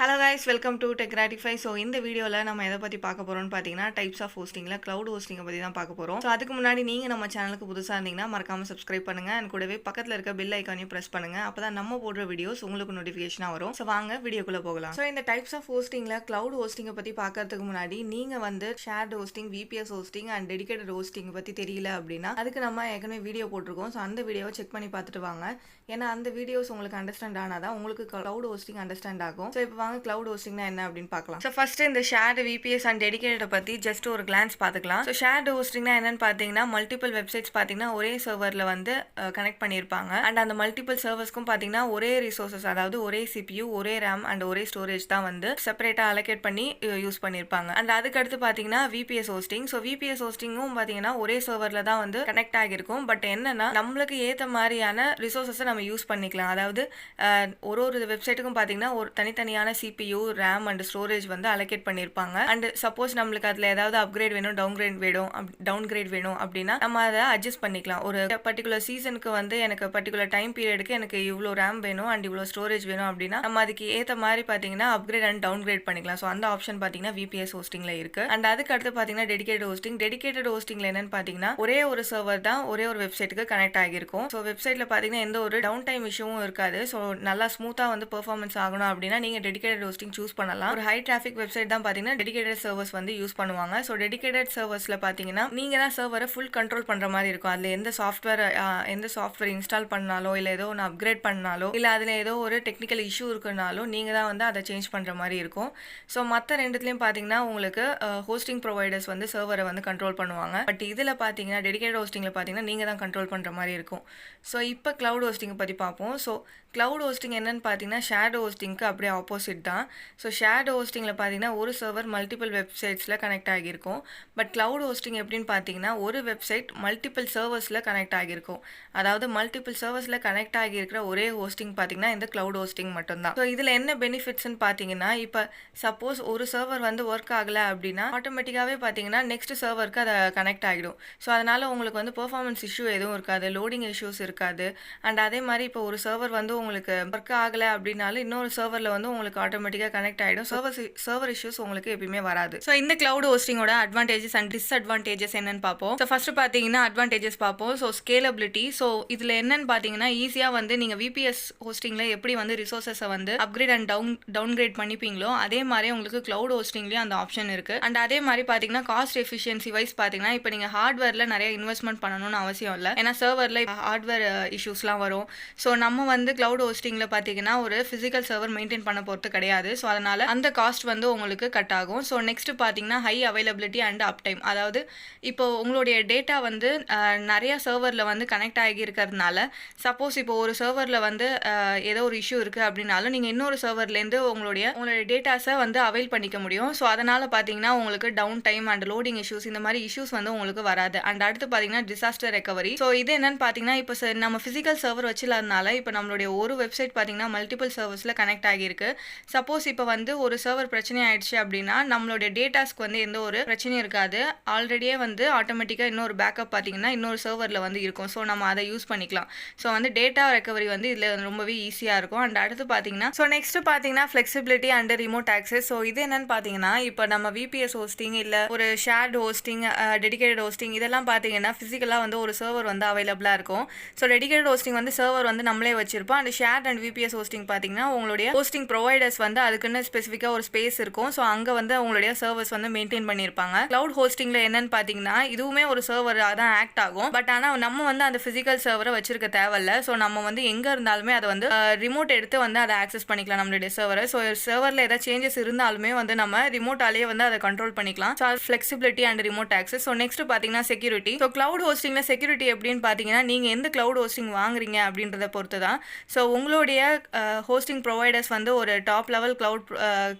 Hello guys, welcome to Techgratify. So இந்த வீடியோல நம்ம எதை பத்தி பார்க்க போறோம்னு பாத்தீங்கன்னா டைப்ஸ் ஆஃப் ஹோஸ்டிங்ல கிளவுட் ஹோஸ்டிங் பத்தி தான் பார்க்க போறோம். சோ அதுக்கு முன்னாடி நீங்க நம்ம சேனலுக்கு புதுசா இருந்தீங்கன்னா மறக்காம சப்ஸ்கிரைப் பண்ணுங்க and கூடவே பக்கத்துல இருக்க பெல் ஐகானையும் பிரஸ் பண்ணுங்க. அப்பதான் நம்ம போடுற வீடியோஸ் உங்களுக்கு நோட்டிஃபிகேஷனா வரும். சோ வாங்க வீடியோக்குள்ள போகலாம். சோ இந்த டைப்ஸ் ஆஃப் ஹோஸ்டிங்ல கிளவுட் ஹோஸ்டிங் பத்தி பார்க்கிறதுக்கு முன்னாடி நீங்க வந்து shared hosting, VPS hosting and dedicated hosting பத்தி தெரியல அப்படின்னா அதுக்கு நம்ம ஏற்கனவே வீடியோ போட்டிருக்கோம். சோ அந்த வீடியோவை செக் பண்ணி பார்த்துட்டு வாங்க. ஏன்னா அந்த வீடியோஸ் உங்களுக்கு அண்டர்ஸ்டாண்ட் ஆனாதான் உங்களுக்கு கிளவுட் ஹோஸ்டிங் அண்டர்ஸ்டாண்ட் ஆகும். சோ இப்போ வாங்க கிளவுட் ஹோஸ்டிங்னா என்ன அப்படின்னு பார்க்கலாம். ஸோ ஃபர்ஸ்ட் இந்த ஷேர்டு VPS அண்ட் டெடிகேட்டட் பத்தி ஜஸ்ட் ஒரு கிளான்ஸ் பார்த்துக்கலாம். ஸோ ஷேர்டு ஹோஸ்டிங்னா என்னன்னு பார்த்தீங்கன்னா மல்டிபிள் வெப்சைட்ஸ் பார்த்தீங்கன்னா ஒரே சர்வரில் வந்து கனெக்ட் பண்ணியிருப்பாங்க. அண்ட் அந்த மல்டிபிள் சர்வர்ஸ்க்கும் பார்த்தீங்கன்னா ஒரே ரிசோர்சஸ், அதாவது ஒரே CPU, ஒரே RAM அண்ட் ஒரே ஸ்டோரேஜ் தான் வந்து செப்பரேட்டாக அலோகேட் பண்ணி யூஸ் பண்ணியிருப்பாங்க. அண்ட் அதுக்கடுத்து பார்த்தீங்கன்னா VPS ஹோஸ்டிங். ஸோ VPS ஹோஸ்டிங்கும் பார்த்தீங்கன்னா ஒரே சர்வரில் தான் வந்து கனெக்ட் ஆகிருக்கும். பட் என்னன்னா நம்மளுக்கு ஏற்ற மாதிரியான ரிசோர்சஸை நம்ம யூஸ் பண்ணிக்கலாம். அதாவது ஒரு வெப்சைட்டுக்கும் பார்த்தீங்கன்னா ஒரு தனித்தனியான CPU, RAM அண்ட் ஸ்டோரேஜ் வந்து அலோகேட் பண்ணியிருப்பாங்க. அண்ட் சப்போஸ் நம்மளுக்கு அதில் ஏதாவது அப்கிரேட் வேணும், டவுன் கிரேட் வேணும் அப்படின்னா நம்ம அதை அட்ஜஸ்ட் பண்ணிக்கலாம். ஒரு பர்டிகுலர் சீசனுக்கு வந்து எனக்கு பர்டிகுலர் டைம் பீரியடுக்கு எனக்கு இவ்வளோ RAM வேணும் அண்ட் இவ்வளோ ஸ்டோரேஜ் வேணும் அப்படின்னா நம்ம அதுக்கு ஏற்ற மாதிரி பார்த்தீங்கன்னா அப்கிரேட் அண்ட் டவுன் கிரேட் பண்ணிக்கலாம். ஸோ அந்த ஆப்ஷன் பார்த்தீங்கன்னா VPS ஹோஸ்டிங்ல இருக்கு. அண்ட் அதுக்கு அடுத்து பார்த்தீங்கன்னா டெடிகேட்டட் ஹோஸ்டிங்ல என்னன்னு பார்த்தீங்கன்னா ஒரே ஒரு சர்வர் தான் ஒரே ஒரு வெப்சைட்டுக்கு கனெக்ட் ஆகிருக்கும். ஸோ வெப்சைட்ல பார்த்தீங்கன்னா எந்த ஒரு டவுன் டைம் இஷ்யூவும் இருக்காது. ஸோ நல்லா ஸ்மூத்தாக வந்து பெர்ஃபார்மன்ஸ் ஆகணும் அப்படின்னா நீங்க டெடிகேட்டட் ஹோஸ்டிங் சூஸ் பண்ணலாம். ஒரு ஹை டிராஃபிக் வெப்சைட் தான் பார்த்தீங்கன்னா டெடிகேட்டட் சர்வர்ஸ் வந்து யூஸ் பண்ணுவாங்க. ஸோ டெடிகேட்டட் சர்வர்ஸ்ல பார்த்தீங்கன்னா நீங்க தான் சர்வரை ஃபுல் கண்ட்ரோல் பண்ற மாதிரி இருக்கும். அதுல எந்த சாஃப்ட்வேர் இன்ஸ்டால் பண்ணாலோ இல்லை ஏதோ ஒன்று அப்கிரேட் பண்ணாலோ இல்லை அதில் ஏதோ ஒரு டெக்னிக்கல் இஷ்யூ இருக்குனாலும் நீங்க தான் வந்து அதை சேஞ்ச் பண்ற மாதிரி இருக்கும். ஸோ மற்ற ரெண்டுத்துலையும் பார்த்தீங்கன்னா உங்களுக்கு ஹோஸ்டிங் ப்ரொவைடர்ஸ் வந்து சர்வரை வந்து கண்ட்ரோல் பண்ணுவாங்க. பட் இதில் பார்த்தீங்கன்னா டெடிகேட்டட் ஹோஸ்டிங்ல பார்த்தீங்கன்னா நீங்க தான் கண்ட்ரோல் பண்ற மாதிரி இருக்கும். ஸோ இப்போ கிளவுட் ஹோஸ்டிங் பற்றி பார்ப்போம். ஸோ கிளவுட் ஹோஸ்டிங் என்னன்னு பார்த்தீங்கன்னா ஷேர்டு ஹோஸ்டிங்க்கு அப்படியே ஆப்போசிட் தான். ஸோ ஷேர்டு ஹோஸ்டிங்கில் பார்த்தீங்கன்னா ஒரு சர்வர் மல்டிபிள் வெப்சைட்ஸில் கனெக்ட் ஆகியிருக்கும். பட் கிளவுட் ஹோஸ்டிங் எப்படின்னு பார்த்தீங்கன்னா ஒரு வெப்சைட் மல்டிபிள் சர்வர்ஸில் கனெக்ட் ஆகியிருக்கும். அதாவது மல்டிபிள் சர்வர்ஸில் கனெக்ட் ஆகியிருக்கிற ஒரே ஹோஸ்டிங் பார்த்தீங்கன்னா இந்த கிளவுட் ஹோஸ்டிங் மட்டும்தான். ஸோ இதில் என்ன பெனிஃபிட்ஸ்ன்னு பார்த்தீங்கன்னா இப்போ சப்போஸ் ஒரு சர்வர் வந்து ஒர்க் ஆகலை அப்படின்னா ஆட்டோமேட்டிக்காகவே பார்த்தீங்கன்னா நெக்ஸ்ட் சர்வருக்கு அதை கனெக்ட் ஆகிடும். ஸோ அதனால் உங்களுக்கு வந்து பெர்ஃபார்மன்ஸ் இஷ்யூ எதுவும் இருக்காது, லோடிங் இஷ்யூஸ் இருக்காது. அண்ட் அதே மாதிரி இப்போ ஒரு சர்வர் வந்து உங்களுக்கு ஒர்க் ஆகலை அப்படின்னாலும் இன்னொரு சர்வரில் வந்து உங்களுக்கு ஆட்டோமேட்டிக்காக கனெக்ட் ஆகிடும். சர்வர் இஷ்யூஸ் உங்களுக்கு எப்பயுமே வராது. ஸோ இந்த கிளவுட் ஹோஸ்டிங்கோட அட்வான்டேஜஸ் அண்ட் டிஸ்அட்வான்டேஜஸ் என்னன்னு பார்ப்போம். ஸோ ஃபர்ஸ்ட் பார்த்தீங்கன்னா அட்வான்டேஜஸ் பார்ப்போம். So scalability. ஸோ இதில் என்னன்னு பார்த்தீங்கன்னா ஈஸியாக வந்து நீங்கள் VPS ஹோஸ்டிங்கில் எப்படி வந்து ரிசோர்ஸஸை வந்து அப்கிரேட் அண்ட் டவுன் கிரேட் பண்ணிப்பீங்களோ அதே மாதிரி உங்களுக்கு கிளவுட் ஹோஸ்டிங்லேயும் அந்த ஆப்ஷன் இருக்குது. அண்ட் அதே மாதிரி பார்த்தீங்கன்னா காஸ்ட் எஃபிஷியன்சி வைஸ் பார்த்தீங்கன்னா இப்போ நீங்கள் ஹார்ட்வேரில் நிறைய இன்வெஸ்ட்மெண்ட் பண்ணணும்னு அவசியம் இல்லை. ஏன்னா சர்வரில் ஹார்ட்வேர் இஷ்யூஸ்லாம் வரும். ஸோ நம்ம வந்து கிளவுட் ஹோஸ்டிங்கில் பார்த்தீங்கன்னா ஒரு ஃபிசிக்கல் சர்வர் மெயின்டைன் பண்ண போகிறது கிடையாது. ஸோ அதனால் அந்த காஸ்ட் வந்து உங்களுக்கு கட் ஆகும். ஸோ நெக்ஸ்ட் பார்த்தீங்கன்னா high availability and up time. அதாவது இப்போ உங்களுடைய டேட்டா வந்து நிறைய சர்வரில் வந்து கனெக்ட் ஆகி இருக்கிறதுனால சப்போஸ் இப்போ ஒரு சர்வரில் வந்து ஏதோ ஒரு இஷ்யூ இருக்குது அப்படின்னாலும் நீங்கள் இன்னொரு சர்வர்லேருந்து உங்களுடைய டேட்டாஸை வந்து அவைல் பண்ணிக்க முடியும். ஸோ அதனால் பார்த்தீங்கன்னா உங்களுக்கு down time and loading issues இந்த மாதிரி இஷ்யூஸ் வந்து உங்களுக்கு வராது. அண்ட் அடுத்து பார்த்தீங்கன்னா டிசாஸ்டர் ரெக்கவரி. ஸோ இது என்னன்னு பார்த்தீங்கன்னா இப்போ நம்ம ஃபிசிக்கல் சர்வர் வச்சில்லாதனால இப்போ நம்மளுடைய ஒரு வெப்சைட் பார்த்தீங்கன்னா மல்டிபிள் சர்வர்ஸில் கனெக்ட் ஆகியிருக்கு. சப்போஸ் இப்போ வந்து ஒரு சர்வர் பிரச்சனை ஆயிடுச்சு அப்படின்னா நம்மளுடைய டேட்டாஸ்க்கு வந்து எந்த ஒரு பிரச்சனையும் இருக்காது. ஆல்ரெடியே வந்து ஆட்டோமேட்டிக்காக இன்னொரு பேக்கப் பார்த்தீங்கன்னா இன்னொரு சர்வரில் வந்து இருக்கும். ஸோ நம்ம அதை யூஸ் பண்ணிக்கலாம். ஸோ வந்து டேட்டா ரெக்கவரி வந்து இதில் ரொம்பவே ஈஸியாக இருக்கும். அண்ட் அடுத்து பார்த்தீங்கன்னா நெக்ஸ்ட் பார்த்தீங்கன்னா flexibility and remote access. So இது என்னன்னு பார்த்தீங்கன்னா இப்போ நம்ம VPS ஹோஸ்டிங் இல்லை ஒரு ஷேர்டு ஹோஸ்டிங், டெடிகேட்டட் ஹோஸ்டிங் இதெல்லாம் பார்த்தீங்கன்னா ஃபிசிக்கலாக வந்து ஒரு சர்வர் வந்து அவைலபிளாக இருக்கும். ஸோ டெடிகேட்டட் ஹோஸ்டிங் வந்து சர்வர் வந்து நம்மளே வச்சிருப்போம். And shirt and VPS hosting பார்த்தீங்கன்னா உங்களுடைய ஹோஸ்டிங் ப்ரொவைடர்ஸ் வந்து அதுக்குன்னு ஸ்பெசிஃபிக்காக ஒரு ஸ்பேஸ் இருக்கும். ஸோ அங்கே வந்து உங்களுடைய சர்வர்ஸ் வந்து மெயின்டைன் பண்ணியிருப்பாங்க. கிளவுட் ஹோஸ்டிங்கில் என்னன்னு பார்த்தீங்கன்னா இதுவுமே ஒரு சர்வராக தான் ஆக்ட் ஆகும். பட் ஆனால் நம்ம வந்து அந்த ஃபிசிக்கல் சர்வரை வச்சிருக்க தேவையில்ல. ஸோ நம்ம வந்து எங்கே இருந்தாலுமே அதை வந்து ரிமோட் எடுத்து வந்து அதை ஆக்சஸ் பண்ணிக்கலாம் நம்மளுடைய சர்வரை. ஸோ சர்வரில் ஏதாவது சேஞ்சஸ் இருந்தாலுமே வந்து நம்ம ரிமோட்டாலேயே வந்து அதை கண்ட்ரோல் பண்ணிக்கலாம். So flexibility and remote access. So next பார்த்தீங்கன்னா செக்யூரிட்டி. ஸோ கிளவுட் ஹோஸ்டிங்கில் செக்யூரிட்டி எப்படின்னு பார்த்தீங்கன்னா நீங்கள் எந்த கிளவுட் ஹோஸ்டிங் வாங்குறீங்க அப்படின்றத பொறுத்து தான். ஸோ உங்களுடைய ஹோஸ்டிங் ப்ரொவைடர்ஸ் வந்து ஒரு top level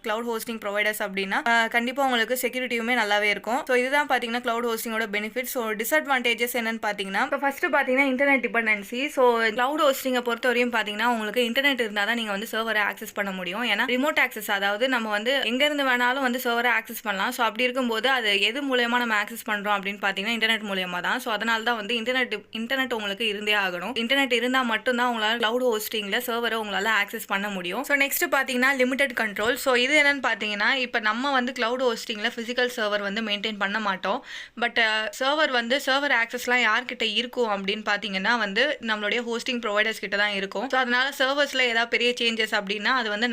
cloud hosting providers அப்படின்னா கண்டிப்பாக உங்களுக்கு செக்யூரிட்டியுமே நல்லாவே இருக்கும். ஸோ இதுதான் பார்த்தீங்கன்னா கிளவுட் ஹோஸ்டிங்கோட பெனிஃபிட். ஸோ டிஸ்அட்வான்டேஜஸ் என்னன்னு பார்த்தீங்கன்னா, இப்போ ஃபர்ஸ்ட் பார்த்தீங்கன்னா இன்டர்நெட் டிபெண்டன்சி. ஸோ கிளவுட் ஹோஸ்டிங்கை பொறுத்தவரையும் பார்த்தீங்கன்னா உங்களுக்கு இன்டர்நெட் இருந்தால் தான் நீங்கள் வந்து சர்வரை ஆக்சஸ் பண்ண முடியும். ஏன்னா ரிமோட் ஆக்சஸ், அதாவது நம்ம வந்து எங்கேருந்து வேணாலும் வந்து சர்வரை ஆக்சஸ் பண்ணலாம். ஸோ அப்படி இருக்கும்போது அது எது மூலயமா நம்ம ஆக்சஸ் பண்ணுறோம் அப்படின்னு பார்த்தீங்கன்னா இன்டர்நெட் மூலயமா தான். ஸோ அதனால தான் வந்து இன்டர்நெட் உங்களுக்கு இருந்தே ஆகணும். இன்டர்நெட் இருந்தால் மட்டும்தான் உங்களால் கிளவுட் ஹோஸ்டிங்கில் சர்வரை உங்களால் ஆக்சஸ் பண்ண முடியும். ஸோ நெக்ஸ்ட் பார்த்தீங்கன்னா லிமிடெட் கண்ட்ரோல். ஸோ இது என்னன்னு பார்த்தீங்கன்னா, இப்போ நம்ம வந்து கிளவுட் ஹோஸ்டிங்கில் ஃபிசிக்கல் சர்வர் வந்து மெயின்டைன் பண்ண மாட்டோம். பட் சர்வர் ஆக்சஸ்லாம் யார்கிட்ட இருக்கும் அப்படின்னு பார்த்தீங்கன்னா வந்து நம்மளுடைய ஹோஸ்டிங் ப்ரொவைடர்ஸ் கிட்ட தான் இருக்கும். ஸோ அதனால சர்வர்ஸில் ஏதாவது பெரிய சேஞ்சஸ் அப்படின்னா அது வந்து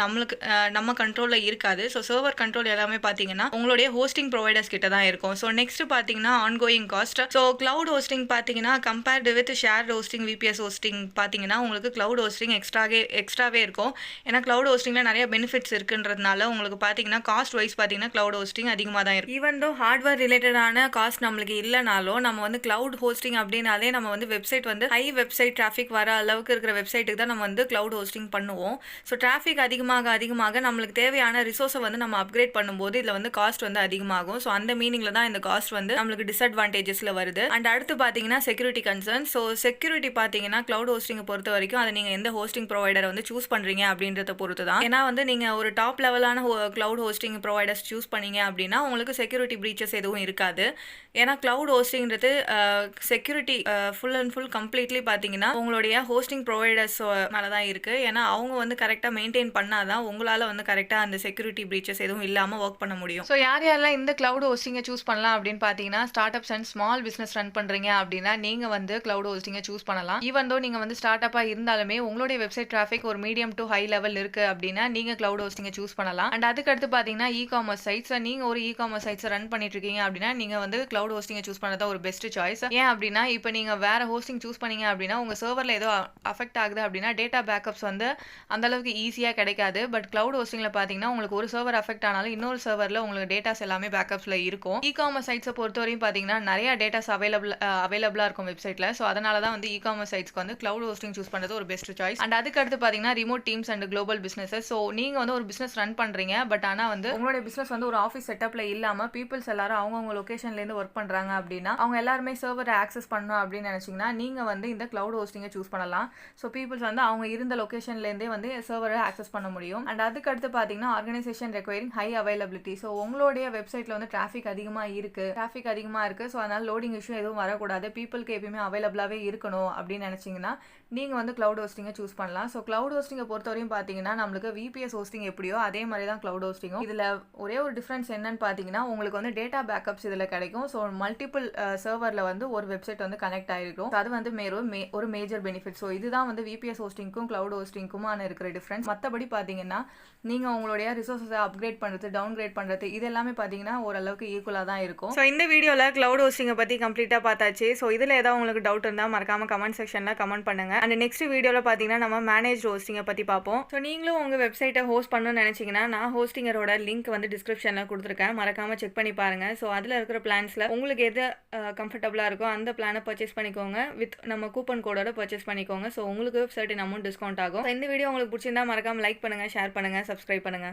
நம்ம கண்ட்ரோலில் இருக்காது. ஸோ சர்வர் கண்ட்ரோல் எல்லாமே பார்த்தீங்கன்னா உங்களுடைய ஹோஸ்டிங் ப்ரொவைடர்ஸ் கிட்ட தான் இருக்கும். ஸோ நெக்ஸ்ட் பார்த்தீங்கன்னா ongoing cost. So cloud hosting பார்த்தீங்கன்னா compared with share hosting, VPS hosting பார்த்தீங்கன்னா உங்களுக்கு கிளவுட் ஹோஸ்டிங் எக்ஸ்ட்ராவே இருக்கும். ஏன்னா கிளவுட் ஹோஸ்டிங்கில் நிறைய பெனிஃபிட்ஸ் இருக்குன்றதுனால உங்களுக்கு பார்த்தீங்கன்னா காஸ்ட் வைஸ் பார்த்தீங்கன்னா கிளவுட் ஹோஸ்டிங் அதிகமாக தான் இருக்கும். ஈவன் தோ ஹார்ட்வேர் ரிலேட்டடான காஸ்ட் நம்மளுக்கு இல்லைனாலும் நம்ம வந்து கிளவுட் ஹோஸ்டிங் அப்படின்னாலே நம்ம வந்து வெப்சைட் வந்து ஹை வெப்சைட் டிராஃபிக் வர அளவுக்கு இருக்கிற வெப்சைட்டுக்கு தான் நம்ம வந்து கிளவுட் ஹோஸ்டிங் பண்ணுவோம். ஸோ டிராஃபிக் அதிகமாக நம்மளுக்கு தேவையான ரிசோர்ஸை வந்து நம்ம அப்கிரேட் பண்ணும்போது இதில் வந்து காஸ்ட் வந்து அதிகமாகும். ஸோ அந்த மீனிங்ல தான் இந்த காஸ்ட் வந்து நம்மளுக்கு டிஸ்அட்வான்டேஜஸ்ல வருது. அண்ட் அடுத்து பார்த்தீங்கன்னா செக்யூரிட்டி கன்சர்ன். ஸோ செக்யூரிட்டி பார்த்தீங்கன்னா கிளவுட் ஹோஸ்டிங்கை பொறுத்த வரைக்கும் அதை நீங்கள் எந்த ஹோஸ்டிங் ப்ரொவைடரை வந்து சூஸ் பண்ணுறீங்க அப்படின்றத பொறுத்து தான். ஏன்னா வந்து நீங்கள் ஒரு டாப் லெவலான கிளவுட் ஹோஸ்டிங் ப்ரொவைடர்ஸ் சூஸ் பண்ணீங்க அப்படின்னா உங்களுக்கு செக்யூரிட்டி பிரீச்சஸ் எதுவும் இருக்காது. ஏன்னா கிளவுட் ஹோஸ்டிங்கிறது security full and full completely பார்த்தீங்கன்னா உங்களுடைய ஹோஸ்டிங் ப்ரொவைடர்ஸ் மேலே தான் இருக்குது. ஏன்னா அவங்க வந்து கரெக்டாக மெயின்டைன் பண்ணாதான் உங்களால் வந்து கரெக்டாக அந்த செக்யூரிட்டி பிரீச்சஸ் எதுவும் இல்லாமல் ஒர்க் பண்ண முடியும். ஸோ யாரெல்லாம் இந்த கிளவுட் ஹோஸ்டிங்கை சூஸ் பண்ணலாம் அப்படின்னு பார்த்தீங்கன்னா, start ups and small business run பண்ணுறீங்க அப்படின்னா நீங்கள் வந்து கிளவுட் ஹோஸ்டிங்கை சூஸ் பண்ணலாம். ஈவன் தோ நீங்கள் வந்து ஸ்டார்ட் அப்பாக இருந்தாலுமே உங்களுடைய வெப்சைட் டிராஃபிக் ஒரு மீடியம் டு ஹை லெவல் இருக்குது அப்படின்னா நீங்கள் கிளவுட் ஹோஸ்டிங்கை சூஸ் பண்ணலாம். அண்ட் அதுக்கடுத்து பார்த்தீங்கன்னா இ-காமர்ஸ் சைட்ஸ், நீங்கள் ஒரு இ-காமர்ஸ் சைட்ஸ் ரன் பண்ணிட்டு இருக்கீங்க அப்படின்னா நீங்கள் வந்து கிளவுட் ஹோஸ்டிங்கை சூஸ் பண்ணதா ஒரு பெஸ்ட் சாய்ஸ். ஏன் அப்படின்னா இப்போ நீங்கள் வேற ஹோஸ்டிங் சூஸ் பண்ணீங்க அப்படின்னா உங்கள் சர்வரில் ஏதோ அஃபெக்ட் ஆகுது அப்படின்னா டேட்டா பேக்கப்ஸ் வந்து அந்த அளவுக்கு ஈஸியாக கிடைக்காது. பட் கிளவுட் ஹோஸ்டிங்கில் பார்த்தீங்கன்னா உங்களுக்கு ஒரு சர்வர் அஃபெக்ட் ஆனாலும் இன்னொரு சர்வரில் உங்களுக்கு டேட்டாஸ் எல்லாமே பேக்கப்ஸில் இருக்கும். இ-காமர்ஸ் சைட்ஸை பொறுத்தவரையும் பார்த்தீங்கன்னா நிறைய டேட்டாஸ் அவைலபிளாக இருக்கும் வெப்சைட்டில். ஸோ அதனால தான் வந்து இ-காமர்ஸ் சைட்ஸ்க்கு வந்து கிளவுட் ஹோஸ்டிங் சூஸ் பண்ணுறது ஒரு பெஸ்ட் சாய்ஸ். அண்ட் அதுக்கடுத்து பார்த்தீங்கன்னா remote teams and global businesses. So நீங்கள் வந்து ஒரு பிஸ்னஸ் ரன் பண்ணுறீங்க, பட் ஆனால் வந்து உங்களுடைய பிஸ்னஸ் வந்து ஒரு ஆஃபீஸ் செட்டப்பில் இல்லாமல் பீப்புள்ஸ் எல்லாரும் அவங்கவுங்க லொக்கேஷன்லேருந்து ஒர்க் பண்ணுறாங்க அப்படின்னா அவங்க எல்லாருமே சர்வரை ஆக்சஸ் பண்ணணும் அப்படின்னு நினச்சிங்கன்னா நீங்கள் வந்து இந்த கிளவுட் ஹோஸ்டிங்கை சூஸ் பண்ணலாம். ஸோ பீப்புள்ஸ் வந்து அவங்க இருந்த லொக்கேஷன்லேருந்தே வந்து சர்வரை ஆக்சஸ் பண்ண முடியும். அண்ட் அதுக்கடுத்து பார்த்தீங்கன்னா organisation requiring high availability. So உங்களுடைய வெப்சைட்டில் வந்து டிராஃபிக் அதிகமாக இருக்குது. ஸோ அதனால் லோடிங் இஷ்யூ எதுவும் வரக்கூடாது, பீப்புளுக்கு எப்பயுமே அவைலபிளாகவே இருக்கணும் அப்படின்னு நினச்சிங்கன்னா நீங்கள் வந்து கிளவுட் ஹோஸ்டிங்கை சூஸ் பண்ணலாம். ஸோ கிளவுட் ஹோஸ்டிங்கை பொறுத்தவரையும் பார்த்தீங்கன்னா நம்மளுக்கு விபிஎஸ் ஹோஸ்டிங் எப்படியோ அதே மாதிரி தான் கிளவுட் ஹோஸ்டிங்கும். இதில் ஒரே ஒரு டிஃப்ரென்ஸ் என்னன்னு பார்த்தீங்கன்னா உங்களுக்கு வந்து டேட்டா பேக்கப்ஸ் இதில் கிடைக்கும். ஸோ மல்டிபிள் சர்வரில் வந்து ஒரு வெப்சைட் வந்து கனெக்ட் ஆகிருக்கும். அது வந்து ஒரு மேஜர் பெனிஃபிட். ஸோ இதுதான் வந்து விபிஎஸ் ஹோஸ்டிங்க்கும் கிளவுட் ஹோஸ்டிங்க்குமான இருக்கிற டிஃப்ரென்ஸ். மற்றபடி பார்த்தீங்கன்னா நீங்கள் உங்களுடைய ரிசோர்ஸை அப்கிரேட் பண்ணுறது, டவுன்கிரேட் பண்ணுறது, இது எல்லாமே பார்த்தீங்கன்னா ஓரளவுக்கு ஈக்குவலாக தான் இருக்கும். ஸோ இந்த வீடியோவில் கிளவுட் ஹோஸ்டிங்கை பற்றி கம்ப்ளீட்டாக பார்த்தாச்சு. ஸோ இதில் ஏதாவது உங்களுக்கு டவுட் இருந்தால் மறக்காம கமெண்ட் செக்ஷனில் கமெண்ட் பண்ணுங்க. அண்ட் நெக்ஸ்ட் வீடியோவில் பார்த்தீங்கன்னா நம்ம மேனேஜ் ஹோஸ்டிங்கை பற்றி பார்ப்போம். ஸோ நீங்களும் உங்கள் வெப்சைட்டை ஹோஸ்ட் பண்ணணும்னு நினச்சிங்கன்னா நான் ஹோஸ்டிங்கரோட லிங்க் வந்து டிஸ்கிரிப்ஷனில் கொடுத்துருக்கேன், மறக்காமல் செக் பண்ணி பாருங்கள். ஸோ அதில் இருக்கிற பிளான்ஸில் உங்களுக்கு எது கம்ஃபர்டபுளாக இருக்கோ அந்த பிளானை பர்ச்சேஸ் பண்ணிக்கோங்க. வித் நம்ம கூப்பன் கோடோட பர்ச்சேஸ் பண்ணிக்கோங்க. ஸோ உங்களுக்கு சர்டன் அமௌண்ட் டிஸ்கவுண்ட் ஆகும். இந்த வீடியோ உங்களுக்கு பிடிச்சிருந்தா மறக்காமல் லைக் பண்ணுங்கள், ஷேர் பண்ணுங்கள், சப்ஸ்கிரைப் பண்ணுங்கள்.